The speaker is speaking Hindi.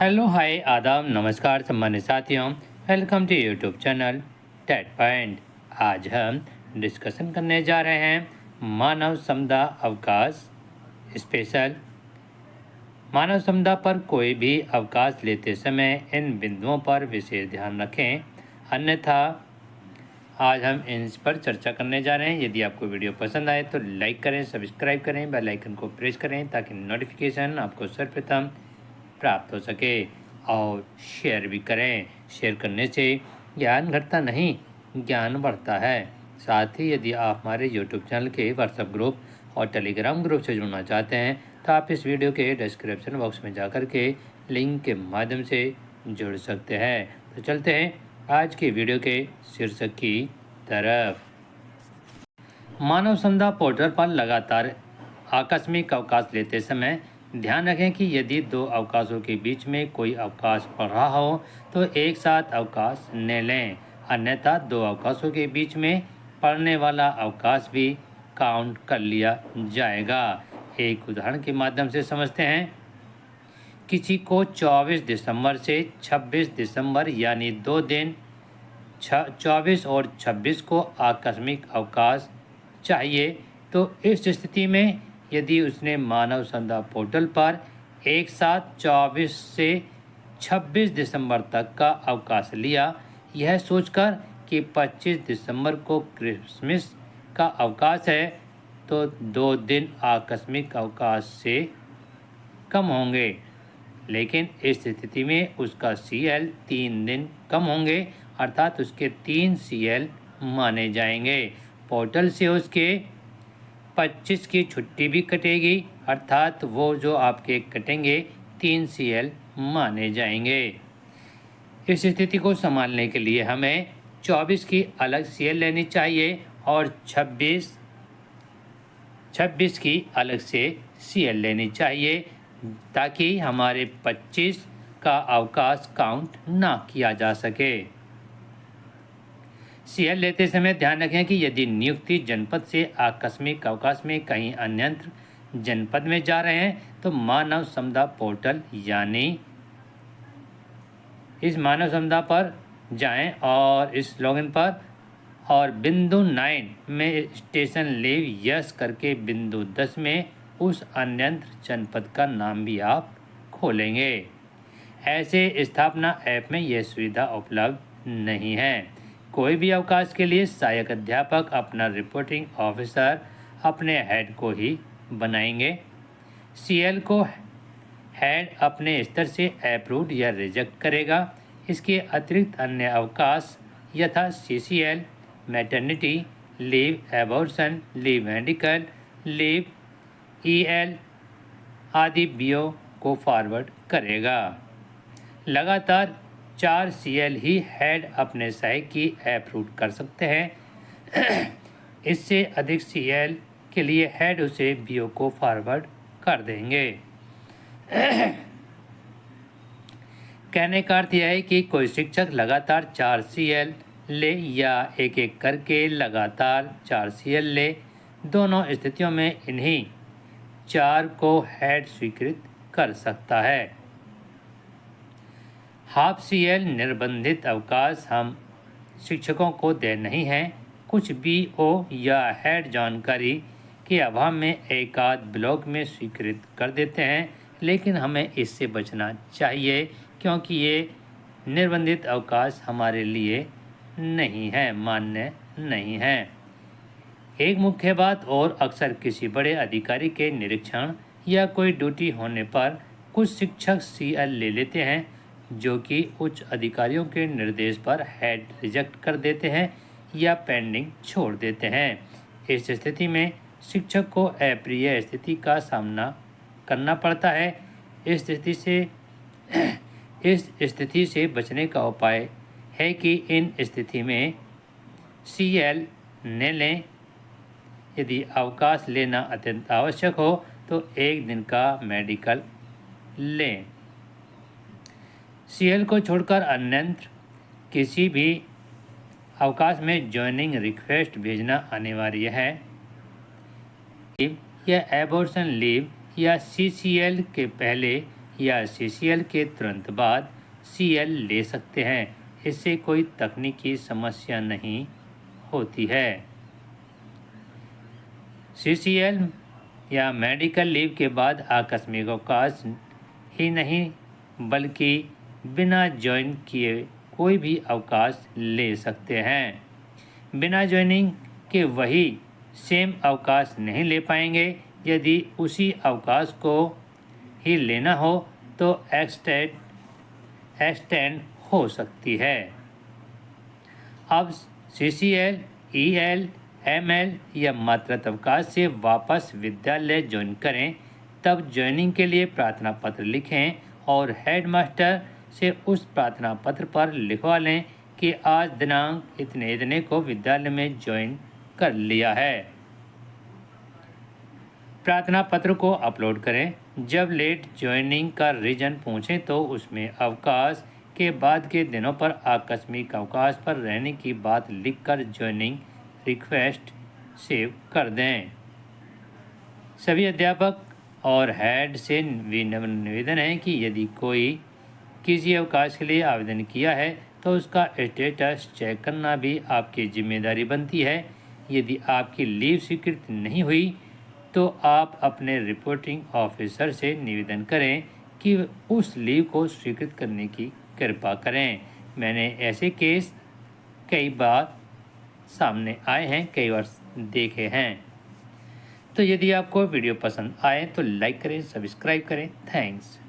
हेलो हाय आदाब नमस्कार सम्मानित साथियों। Welcome to YouTube channel TET point. आज हम डिस्कशन करने जा रहे हैं मानव समुदाय अवकाश स्पेशल। मानव समुदाय पर कोई भी अवकाश लेते समय इन बिंदुओं पर विशेष ध्यान रखें, अन्यथा आज हम इन पर चर्चा करने जा रहे हैं। यदि आपको वीडियो पसंद आए तो लाइक करें, सब्सक्राइब करें, बेल आइकन को प्रेस करें ताकि नोटिफिकेशन आपको सर्वप्रथम प्राप्त हो सके और शेयर भी करें। शेयर करने से ज्ञान घटता नहीं, ज्ञान बढ़ता है। साथ ही यदि आप हमारे यूट्यूब चैनल के व्हाट्सएप ग्रुप और टेलीग्राम ग्रुप से जुड़ना चाहते हैं तो आप इस वीडियो के डिस्क्रिप्शन बॉक्स में जाकर के लिंक के माध्यम से जुड़ सकते हैं। तो चलते हैं आज की वीडियो के शीर्षक की तरफ। मानव समुदाय पोर्टल पर लगातार आकस्मिक अवकाश लेते समय ध्यान रखें कि यदि दो अवकाशों के बीच में कोई अवकाश पड़ रहा हो तो एक साथ अवकाश न लें, अन्यथा दो अवकाशों के बीच में पड़ने वाला अवकाश भी काउंट कर लिया जाएगा। एक उदाहरण के माध्यम से समझते हैं। किसी को 24 दिसंबर से 26 दिसंबर यानी 2 दिन 24 और 26 को आकस्मिक अवकाश चाहिए, तो इस स्थिति में यदि उसने मानव समुदाय पोर्टल पर एक साथ 24 से 26 दिसंबर तक का अवकाश लिया, यह सोचकर कि 25 दिसंबर को क्रिसमस का अवकाश है, तो 2 दिन आकस्मिक अवकाश से कम होंगे। लेकिन इस स्थिति में उसका CL 3 दिन कम होंगे, अर्थात उसके 3 CL माने जाएंगे। पोर्टल से उसके 25 की छुट्टी भी कटेगी, अर्थात वो जो आपके कटेंगे 3 CL माने जाएंगे। इस स्थिति को संभालने के लिए हमें 24 की अलग CL लेनी चाहिए और 26 की अलग से CL लेनी चाहिए, ताकि हमारे 25 का अवकाश काउंट ना किया जा सके। CL लेते समय ध्यान रखें कि यदि नियुक्ति जनपद से आकस्मिक अवकाश में कहीं अन्यत्र जनपद में जा रहे हैं तो मानव समुदाय पोर्टल यानी इस मानव समुदाय पर जाएं और इस लॉगिन पर और बिंदु 9 में स्टेशन लीव यस करके बिंदु 10 में उस अन्यत्र जनपद का नाम भी आप खोलेंगे। ऐसे स्थापना ऐप में यह सुविधा उपलब्ध नहीं है। कोई भी अवकाश के लिए सहायक अध्यापक अपना रिपोर्टिंग ऑफिसर अपने हेड को ही बनाएंगे। CL को हेड अपने स्तर से अप्रूव या रिजेक्ट करेगा। इसके अतिरिक्त अन्य अवकाश यथा CCL, maternity leave, abortion leave, medical leave, EL आदि BO को फॉरवर्ड करेगा। लगातार 4 CL ही हेड अपने सहायक की अप्रूव कर सकते हैं। इससे अधिक CL के लिए हेड उसे BO को फॉरवर्ड कर देंगे। कहने का अर्थ यह है कि कोई शिक्षक लगातार 4 CL ले या एक एक करके लगातार 4 CL ले, दोनों स्थितियों में इन्हीं 4 को हेड स्वीकृत कर सकता है। हाफ CL निर्बंधित अवकाश हम शिक्षकों को दे नहीं हैं। कुछ BO या हेड जानकारी के अभाव में एक आध ब्लॉक में स्वीकृत कर देते हैं, लेकिन हमें इससे बचना चाहिए क्योंकि ये निर्बंधित अवकाश हमारे लिए नहीं है, मान्य नहीं है। एक मुख्य बात और, अक्सर किसी बड़े अधिकारी के निरीक्षण या कोई ड्यूटी होने पर कुछ शिक्षक CL ले लेते हैं, जो कि उच्च अधिकारियों के निर्देश पर हेड रिजेक्ट कर देते हैं या पेंडिंग छोड़ देते हैं। इस स्थिति में शिक्षक को अप्रिय स्थिति का सामना करना पड़ता है। इस स्थिति से बचने का उपाय है कि इन स्थिति में CL न लें। यदि अवकाश लेना अत्यंत आवश्यक हो तो 1 दिन का मेडिकल लें। CL को छोड़कर अन्यत्र किसी भी अवकाश में ज्वाइनिंग रिक्वेस्ट भेजना अनिवार्य है। या एबॉर्शन लीव या CCL के पहले या CCL के तुरंत बाद CL ले सकते हैं। इससे कोई तकनीकी समस्या नहीं होती है। CCL या मेडिकल लीव के बाद आकस्मिक अवकाश ही नहीं बल्कि बिना ज्वाइन किए कोई भी अवकाश ले सकते हैं। बिना ज्वाइनिंग के वही सेम अवकाश नहीं ले पाएंगे। यदि उसी अवकाश को ही लेना हो तो एक्सटेंड हो सकती है। अब CCL, EL, ML या मातृत्व अवकाश से वापस विद्यालय ज्वाइन करें, तब ज्वाइनिंग के लिए प्रार्थना पत्र लिखें और हेडमास्टर से उस प्रार्थना पत्र पर लिखवा लें कि आज दिनांक इतने इतने को विद्यालय में ज्वाइन कर लिया है। प्रार्थना पत्र को अपलोड करें। जब लेट ज्वाइनिंग का रीजन पूछें तो उसमें अवकाश के बाद के दिनों पर आकस्मिक अवकाश पर रहने की बात लिखकर ज्वाइनिंग रिक्वेस्ट सेव कर दें। सभी अध्यापक और हेड से निवेदन है कि यदि कोई किसी अवकाश के लिए आवेदन किया है तो उसका स्टेटस चेक करना भी आपकी जिम्मेदारी बनती है। यदि आपकी लीव स्वीकृत नहीं हुई तो आप अपने रिपोर्टिंग ऑफिसर से निवेदन करें कि उस लीव को स्वीकृत करने की कृपा करें। मैंने ऐसे केस कई बार सामने आए हैं, कई बार देखे हैं। तो यदि आपको वीडियो पसंद आए तो लाइक करें, सब्सक्राइब करें। थैंक्स।